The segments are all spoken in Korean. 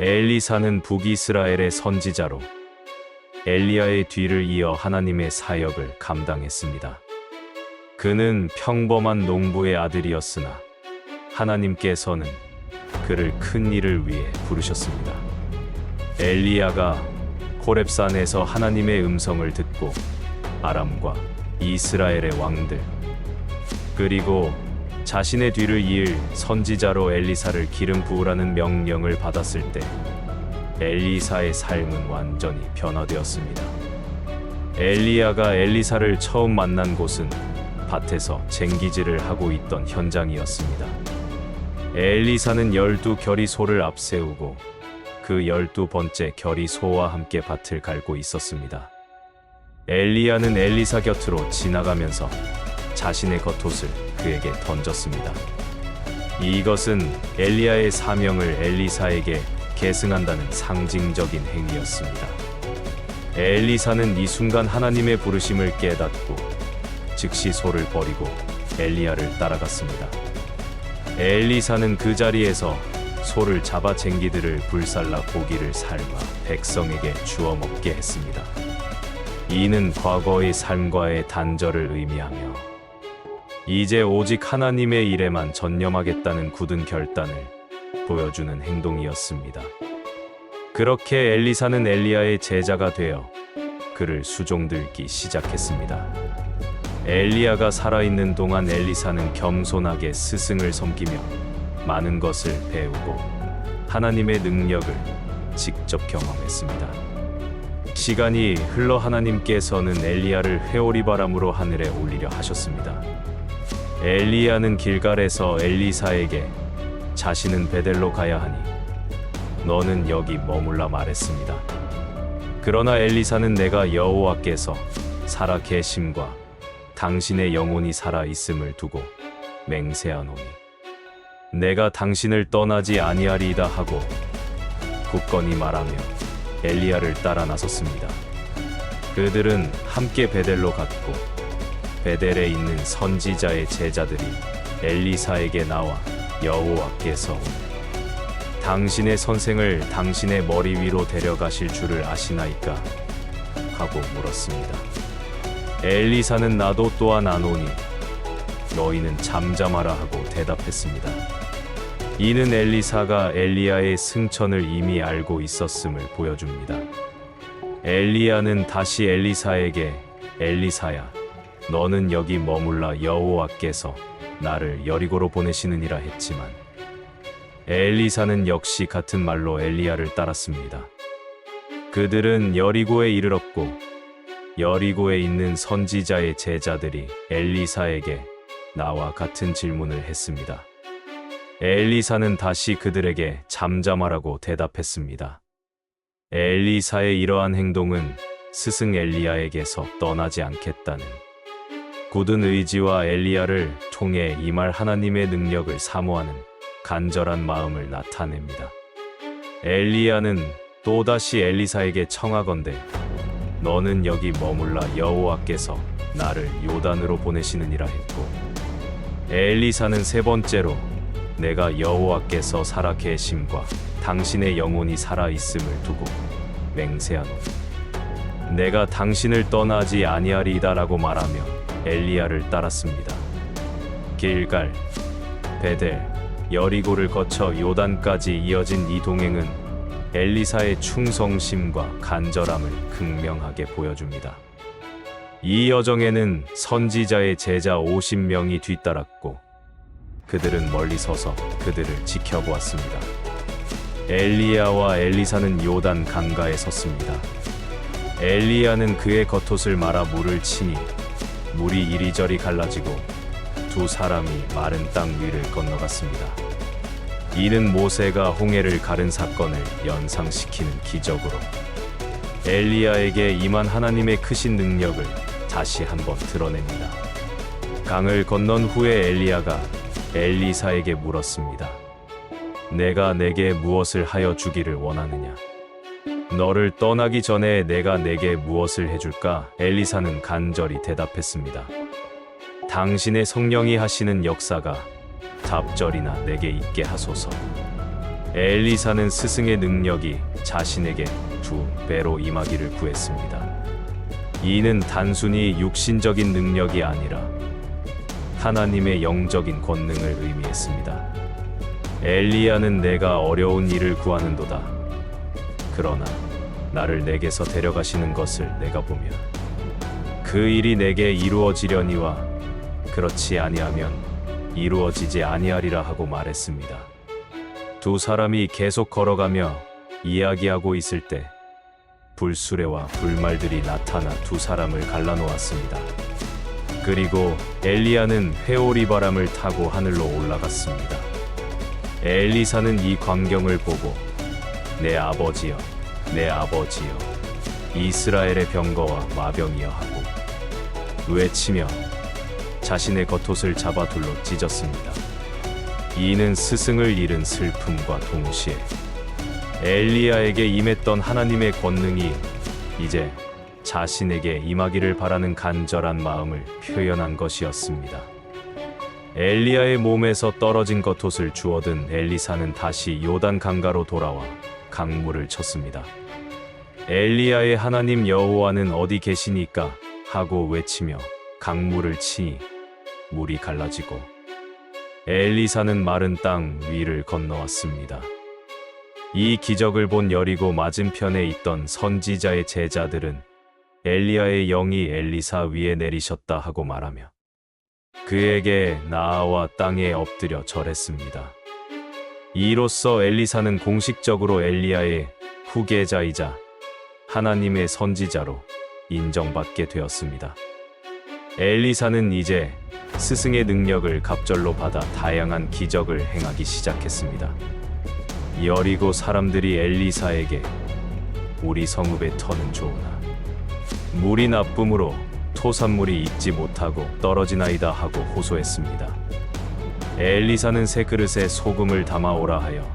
엘리사는 북이스라엘의 선지자로 엘리야의 뒤를 이어 하나님의 사역을 감당했습니다. 그는 평범한 농부의 아들이었으나 하나님께서는 그를 큰 일을 위해 부르셨습니다. 엘리야가 호렙산에서 하나님의 음성을 듣고 아람과 이스라엘의 왕들 그리고 자신의 뒤를 이을 선지자로 엘리사를 기름 부으라는 명령을 받았을 때 엘리사의 삶은 완전히 변화되었습니다. 엘리야가 엘리사를 처음 만난 곳은 밭에서 쟁기질을 하고 있던 현장이었습니다. 엘리사는 12겨리 소를 앞세우고 그 12번째 겨리 소와 함께 밭을 갈고 있었습니다. 엘리야는 엘리사 곁으로 지나가면서 자신의 겉옷을 그에게 던졌습니다. 이것은 엘리야의 사명을 엘리사에게 계승한다는 상징적인 행위였습니다. 엘리사는 이 순간 하나님의 부르심을 깨닫고 즉시 소를 버리고 엘리야를 따라갔습니다. 엘리사는 그 자리에서 소를 잡아 쟁기들을 불살라 고기를 삶아 백성에게 주어 먹게 했습니다. 이는 과거의 삶과의 단절을 의미하며 이제 오직 하나님의 일에만 전념하겠다는 굳은 결단을 보여주는 행동이었습니다. 그렇게 엘리사는 엘리야의 제자가 되어 그를 수종들기 시작했습니다. 엘리야가 살아있는 동안 엘리사는 겸손하게 스승을 섬기며 많은 것을 배우고 하나님의 능력을 직접 경험했습니다. 시간이 흘러 하나님께서는 엘리야를 회오리 바람으로 하늘에 올리려 하셨습니다. 엘리야는 길갈에서 엘리사에게 자신은 베델로 가야 하니 너는 여기 머물라 말했습니다. 그러나 엘리사는 내가 여호와께서 살아 계심과 당신의 영혼이 살아 있음을 두고 맹세하노니 내가 당신을 떠나지 아니하리이다 하고 굳건히 말하며 엘리야를 따라 나섰습니다. 그들은 함께 베델로 갔고 베델에 있는 선지자의 제자들이 엘리사에게 나와 여호와께서 당신의 선생을 당신의 머리 위로 데려가실 줄을 아시나이까? 하고 물었습니다. 엘리사는 나도 또한 아노니 너희는 잠잠하라 하고 대답했습니다. 이는 엘리사가 엘리야의 승천을 이미 알고 있었음을 보여줍니다. 엘리야는 다시 엘리사에게 엘리사야, 너는 여기 머물라 여호와께서 나를 여리고로 보내시느니라 했지만 엘리사는 역시 같은 말로 엘리야를 따랐습니다. 그들은 여리고에 이르렀고 여리고에 있는 선지자의 제자들이 엘리사에게 나와 같은 질문을 했습니다. 엘리사는 다시 그들에게 잠잠하라고 대답했습니다. 엘리사의 이러한 행동은 스승 엘리야에게서 떠나지 않겠다는 굳은 의지와 엘리야를 통해 임할 하나님의 능력을 사모하는 간절한 마음을 나타냅니다. 엘리야는 또다시 엘리사에게 청하건대 너는 여기 머물라 여호와께서 나를 요단으로 보내시느니라 했고 엘리사는 세 번째로 내가 여호와께서 살아 계심과 당신의 영혼이 살아 있음을 두고 맹세하노니 내가 당신을 떠나지 아니하리이다라고 말하며 엘리야를 따랐습니다. 길갈, 베델, 여리고를 거쳐 요단까지 이어진 이 동행은 엘리사의 충성심과 간절함을 극명하게 보여줍니다. 이 여정에는 선지자의 제자 50명이 뒤따랐고 그들은 멀리 서서 그들을 지켜보았습니다. 엘리야와 엘리사는 요단 강가에 섰습니다. 엘리야는 그의 겉옷을 말아 물을 치니 물이 이리저리 갈라지고 두 사람이 마른 땅 위를 건너갔습니다. 이는 모세가 홍해를 가른 사건을 연상시키는 기적으로 엘리야에게 임한 하나님의 크신 능력을 다시 한번 드러냅니다. 강을 건넌 후에 엘리야가 엘리사에게 물었습니다. 내가 내게 무엇을 하여 주기를 원하느냐? 너를 떠나기 전에 내가 내게 무엇을 해줄까? 엘리사는 간절히 대답했습니다. 당신의 성령이 하시는 역사가 답절이나 내게 있게 하소서. 엘리사는 스승의 능력이 자신에게 2배로 임하기를 구했습니다. 이는 단순히 육신적인 능력이 아니라 하나님의 영적인 권능을 의미했습니다. 엘리야는 내가 어려운 일을 구하는도다. 그러나 나를 내게서 데려가시는 것을 내가 보며 그 일이 내게 이루어지려니와 그렇지 아니하면 이루어지지 아니하리라 하고 말했습니다. 두 사람이 계속 걸어가며 이야기하고 있을 때 불수레와 불말들이 나타나 두 사람을 갈라놓았습니다. 그리고 엘리야는 회오리 바람을 타고 하늘로 올라갔습니다. 엘리사는 이 광경을 보고 내 아버지여, 내 아버지여, 이스라엘의 병거와 마병이여 하고 외치며 자신의 겉옷을 잡아 둘로 찢었습니다. 이는 스승을 잃은 슬픔과 동시에 엘리야에게 임했던 하나님의 권능이 이제 자신에게 임하기를 바라는 간절한 마음을 표현한 것이었습니다. 엘리야의 몸에서 떨어진 겉옷을 주워든 엘리사는 다시 요단 강가로 돌아와 강물을 쳤습니다. 엘리야의 하나님 여호와는 어디 계시니까 하고 외치며 강물을 치니 물이 갈라지고 엘리사는 마른 땅 위를 건너왔습니다. 이 기적을 본 여리고 맞은편에 있던 선지자의 제자들은 엘리야의 영이 엘리사 위에 내리셨다 하고 말하며 그에게 나아와 땅에 엎드려 절했습니다. 이로써 엘리사는 공식적으로 엘리야의 후계자이자 하나님의 선지자로 인정받게 되었습니다. 엘리사는 이제 스승의 능력을 갑절로 받아 다양한 기적을 행하기 시작했습니다. 여리고 사람들이 엘리사에게 우리 성읍의 터는 좋으나 물이 나쁨으로 토산물이 익지 못하고 떨어지나이다 하고 호소했습니다. 엘리사는 새 그릇에 소금을 담아오라 하여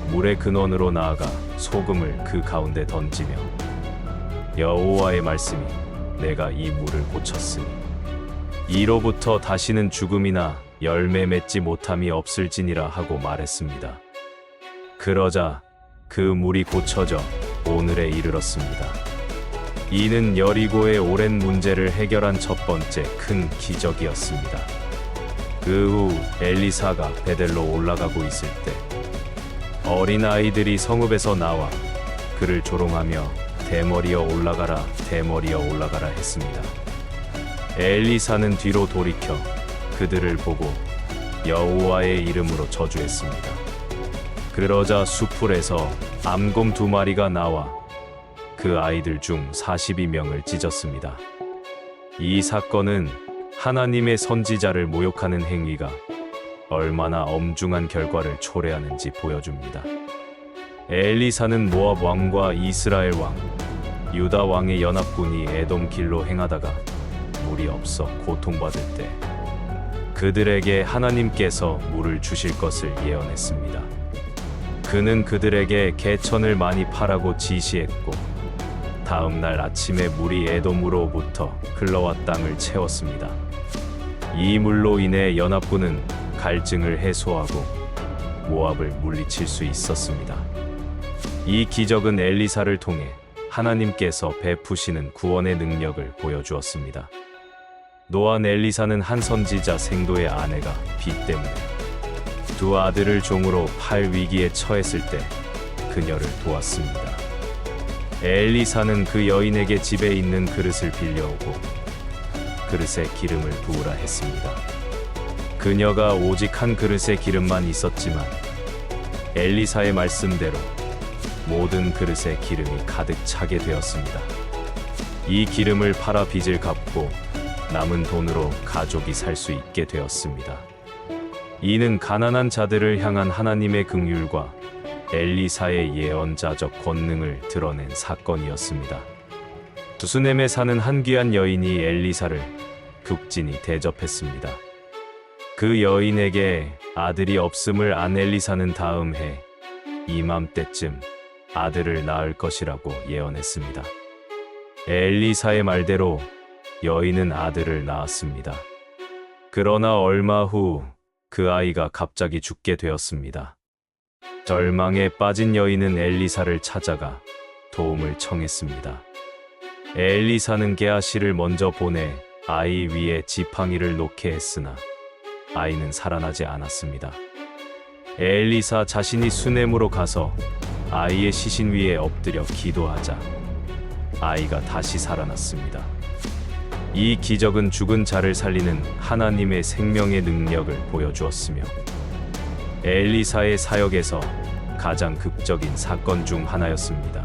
물의 근원으로 나아가 소금을 그 가운데 던지며 여호와의 말씀이 내가 이 물을 고쳤으니 이로부터 다시는 죽음이나 열매 맺지 못함이 없을지니라 하고 말했습니다. 그러자 그 물이 고쳐져 오늘에 이르렀습니다. 이는 여리고의 오랜 문제를 해결한 첫 번째 큰 기적이었습니다. 그 후 엘리사가 베델로 올라가고 있을 때 어린 아이들이 성읍에서 나와 그를 조롱하며 대머리여 올라가라, 대머리여 올라가라 했습니다. 엘리사는 뒤로 돌이켜 그들을 보고 여호와의 이름으로 저주했습니다. 그러자 수풀에서 암곰 2마리가 나와 그 아이들 중 42명을 찢었습니다. 이 사건은 하나님의 선지자를 모욕하는 행위가 얼마나 엄중한 결과를 초래하는지 보여줍니다. 엘리사는 모압 왕과 이스라엘 왕, 유다 왕의 연합군이 에돔 길로 행하다가 물이 없어 고통받을 때 그들에게 하나님께서 물을 주실 것을 예언했습니다. 그는 그들에게 개천을 많이 파라고 지시했고 다음 날 아침에 물이 에돔으로부터 흘러와 땅을 채웠습니다. 이 물로 인해 연합군은 갈증을 해소하고 모압을 물리칠 수 있었습니다. 이 기적은 엘리사를 통해 하나님께서 베푸시는 구원의 능력을 보여주었습니다. 노한 엘리사는 한 선지자 생도의 아내가 비 때문에 두 아들을 종으로 팔 위기에 처했을 때 그녀를 도왔습니다. 엘리사는 그 여인에게 집에 있는 그릇을 빌려오고 그릇에 기름을 부으라 했습니다. 그녀가 오직 한 그릇에 기름만 있었지만 엘리사의 말씀대로 모든 그릇에 기름이 가득 차게 되었습니다. 이 기름을 팔아 빚을 갚고 남은 돈으로 가족이 살 수 있게 되었습니다. 이는 가난한 자들을 향한 하나님의 긍휼과 엘리사의 예언자적 권능을 드러낸 사건이었습니다. 두수넴에 사는 한 귀한 여인이 엘리사를 극진히 대접했습니다. 그 여인에게 아들이 없음을 안 엘리사는 다음 해 이맘때쯤 아들을 낳을 것이라고 예언했습니다. 엘리사의 말대로 여인은 아들을 낳았습니다. 그러나 얼마 후 그 아이가 갑자기 죽게 되었습니다. 절망에 빠진 여인은 엘리사를 찾아가 도움을 청했습니다. 엘리사는 게하시를 먼저 보내 아이 위에 지팡이를 놓게 했으나 아이는 살아나지 않았습니다. 엘리사 자신이 수넴으로 가서 아이의 시신 위에 엎드려 기도하자 아이가 다시 살아났습니다. 이 기적은 죽은 자를 살리는 하나님의 생명의 능력을 보여주었으며 엘리사의 사역에서 가장 극적인 사건 중 하나였습니다.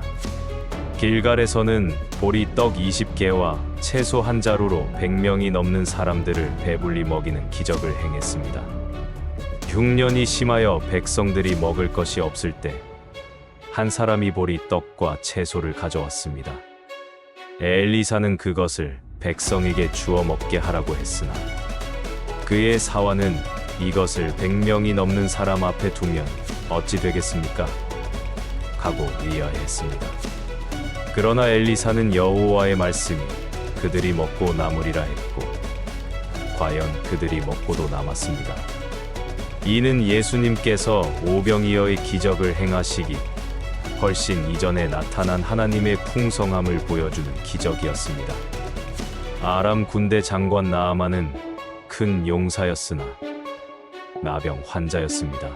길갈에서는 보리 떡 20개와 채소 한 자루로 100명이 넘는 사람들을 배불리 먹이는 기적을 행했습니다. 흉년이 심하여 백성들이 먹을 것이 없을 때 한 사람이 보리 떡과 채소를 가져왔습니다. 엘리사는 그것을 백성에게 주어 먹게 하라고 했으나 그의 사환은 이것을 100명이 넘는 사람 앞에 두면 어찌 되겠습니까? 하고 의아해했습니다. 그러나 엘리사는 여호와의 말씀이 그들이 먹고 남으리라 했고 과연 그들이 먹고도 남았습니다. 이는 예수님께서 오병이어의 기적을 행하시기 훨씬 이전에 나타난 하나님의 풍성함을 보여주는 기적이었습니다. 아람 군대 장관 나아만은 큰 용사였으나 나병 환자였습니다.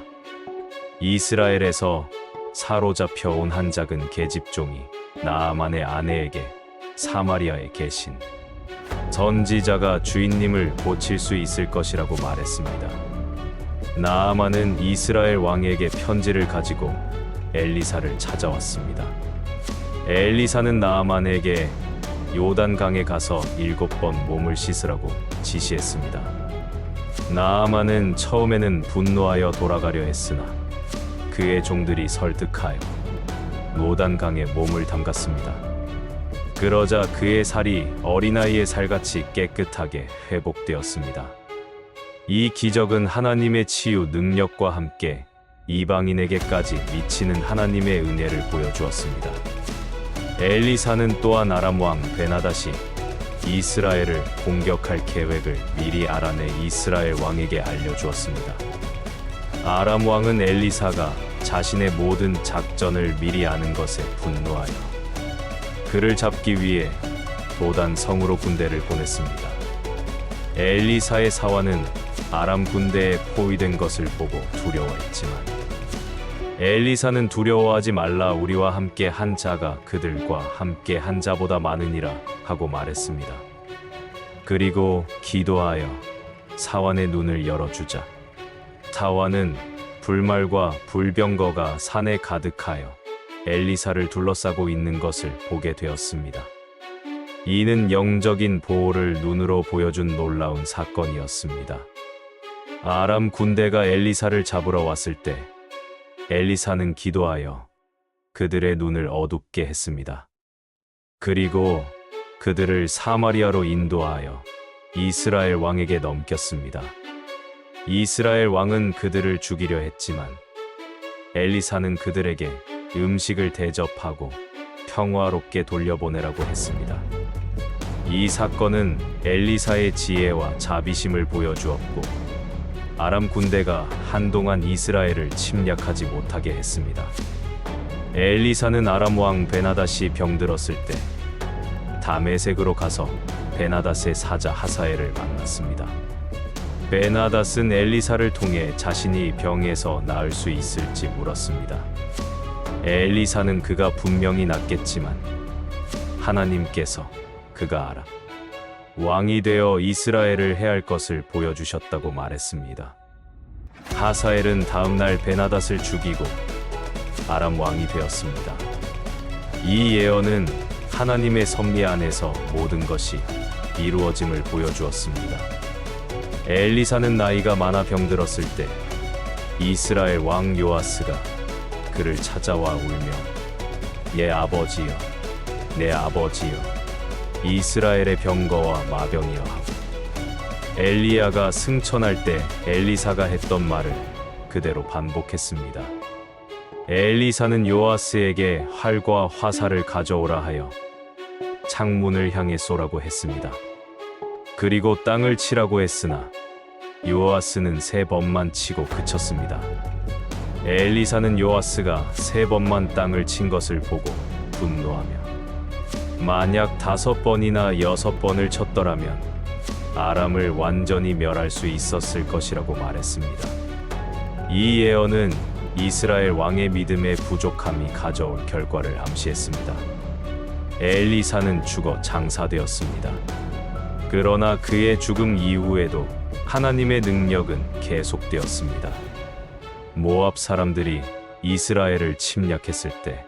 이스라엘에서 사로잡혀 온 한 작은 계집종이 나아만의 아내에게 사마리아에 계신 선지자가 주인님을 고칠 수 있을 것이라고 말했습니다. 나아만은 이스라엘 왕에게 편지를 가지고 엘리사를 찾아왔습니다. 엘리사는 나아만에게 요단강에 가서 7번 몸을 씻으라고 지시했습니다. 나아만은 처음에는 분노하여 돌아가려 했으나 그의 종들이 설득하여 요단강에 몸을 담갔습니다. 그러자 그의 살이 어린아이의 살같이 깨끗하게 회복되었습니다. 이 기적은 하나님의 치유 능력과 함께 이방인에게까지 미치는 하나님의 은혜를 보여주었습니다. 엘리사는 또한 아람 왕 베나닷이 이스라엘을 공격할 계획을 미리 알아내 이스라엘 왕에게 알려주었습니다. 아람 왕은 엘리사가 자신의 모든 작전을 미리 아는 것에 분노하여 그를 잡기 위해 도단 성으로 군대를 보냈습니다. 엘리사의 사환은 아람 군대에 포위된 것을 보고 두려워했지만 엘리사는 두려워하지 말라, 우리와 함께 한 자가 그들과 함께 한 자보다 많으니라 하고 말했습니다. 그리고 기도하여 사환의 눈을 열어주자 사환은 불말과 불병거가 산에 가득하여 엘리사를 둘러싸고 있는 것을 보게 되었습니다. 이는 영적인 보호를 눈으로 보여준 놀라운 사건이었습니다. 아람 군대가 엘리사를 잡으러 왔을 때 엘리사는 기도하여 그들의 눈을 어둡게 했습니다. 그리고 그들을 사마리아로 인도하여 이스라엘 왕에게 넘겼습니다. 이스라엘 왕은 그들을 죽이려 했지만 엘리사는 그들에게 음식을 대접하고 평화롭게 돌려보내라고 했습니다. 이 사건은 엘리사의 지혜와 자비심을 보여주었고 아람 군대가 한동안 이스라엘을 침략하지 못하게 했습니다. 엘리사는 아람 왕 베나닷이 병들었을 때 다메섹으로 가서 베나닷의 사자 하사엘을 만났습니다. 베나닷은 엘리사를 통해 자신이 병에서 나을 수 있을지 물었습니다. 엘리사는 그가 분명히 낫겠지만 하나님께서 그가 알아 왕이 되어 이스라엘을 해할 것을 보여주셨다고 말했습니다. 하사엘은 다음날 베나닷을 죽이고 아람 왕이 되었습니다. 이 예언은 하나님의 섭리 안에서 모든 것이 이루어짐을 보여주었습니다. 엘리사는 나이가 많아 병들었을 때 이스라엘 왕 요아스가 그를 찾아와 울며 예 아버지여, 내 아버지여, 이스라엘의 병거와 마병이여 하고 엘리야가 승천할 때 엘리사가 했던 말을 그대로 반복했습니다. 엘리사는 요아스에게 활과 화살을 가져오라 하여 창문을 향해 쏘라고 했습니다. 그리고 땅을 치라고 했으나 요아스는 3번만 치고 그쳤습니다. 엘리사는 요아스가 3번만 땅을 친 것을 보고 분노하며 만약 5번이나 6번을 쳤더라면 아람을 완전히 멸할 수 있었을 것이라고 말했습니다. 이 예언은 이스라엘 왕의 믿음의 부족함이 가져올 결과를 암시했습니다. 엘리사는 죽어 장사되었습니다. 그러나 그의 죽음 이후에도 하나님의 능력은 계속되었습니다. 모압 사람들이 이스라엘을 침략했을 때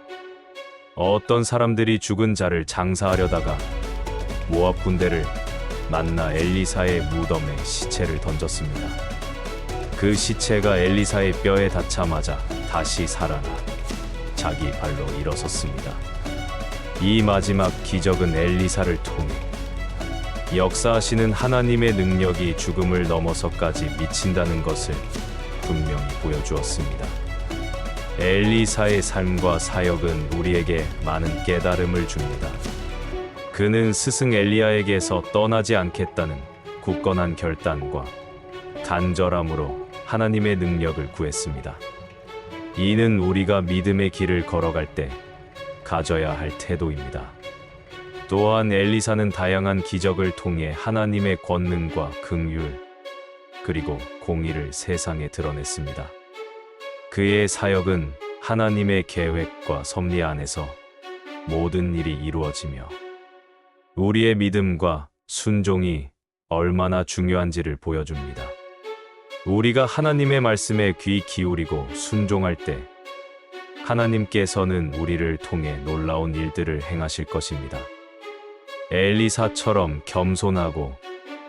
어떤 사람들이 죽은 자를 장사하려다가 모압 군대를 만나 엘리사의 무덤에 시체를 던졌습니다. 그 시체가 엘리사의 뼈에 닿자마자 다시 살아나 자기 발로 일어섰습니다. 이 마지막 기적은 엘리사를 통해 역사하시는 하나님의 능력이 죽음을 넘어서까지 미친다는 것을 분명히 보여주었습니다. 엘리사의 삶과 사역은 우리에게 많은 깨달음을 줍니다. 그는 스승 엘리야에게서 떠나지 않겠다는 굳건한 결단과 간절함으로 하나님의 능력을 구했습니다. 이는 우리가 믿음의 길을 걸어갈 때 가져야 할 태도입니다. 또한 엘리사는 다양한 기적을 통해 하나님의 권능과 긍휼 그리고 공의를 세상에 드러냈습니다. 그의 사역은 하나님의 계획과 섭리 안에서 모든 일이 이루어지며 우리의 믿음과 순종이 얼마나 중요한지를 보여줍니다. 우리가 하나님의 말씀에 귀 기울이고 순종할 때 하나님께서는 우리를 통해 놀라운 일들을 행하실 것입니다. 엘리사처럼 겸손하고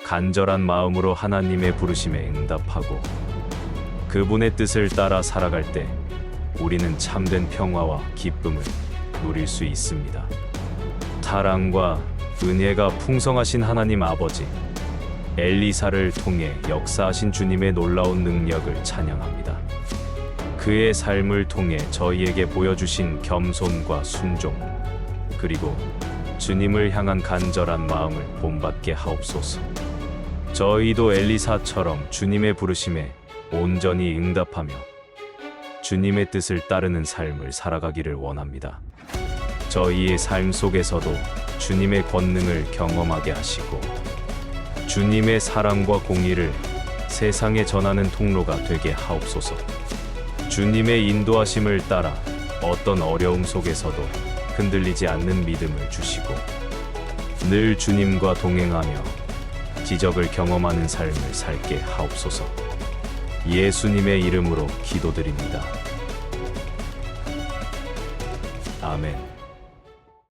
간절한 마음으로 하나님의 부르심에 응답하고 그분의 뜻을 따라 살아갈 때 우리는 참된 평화와 기쁨을 누릴 수 있습니다. 사랑과 은혜가 풍성하신 하나님 아버지, 엘리사를 통해 역사하신 주님의 놀라운 능력을 찬양합니다. 그의 삶을 통해 저희에게 보여주신 겸손과 순종, 그리고 주님을 향한 간절한 마음을 본받게 하옵소서. 저희도 엘리사처럼 주님의 부르심에 온전히 응답하며 주님의 뜻을 따르는 삶을 살아가기를 원합니다. 저희의 삶 속에서도 주님의 권능을 경험하게 하시고 주님의 사랑과 공의를 세상에 전하는 통로가 되게 하옵소서. 주님의 인도하심을 따라 어떤 어려움 속에서도 흔들리지 않는 믿음을 주시고 늘 주님과 동행하며 기적을 경험하는 삶을 살게 하옵소서. 예수님의 이름으로 기도드립니다. 아멘.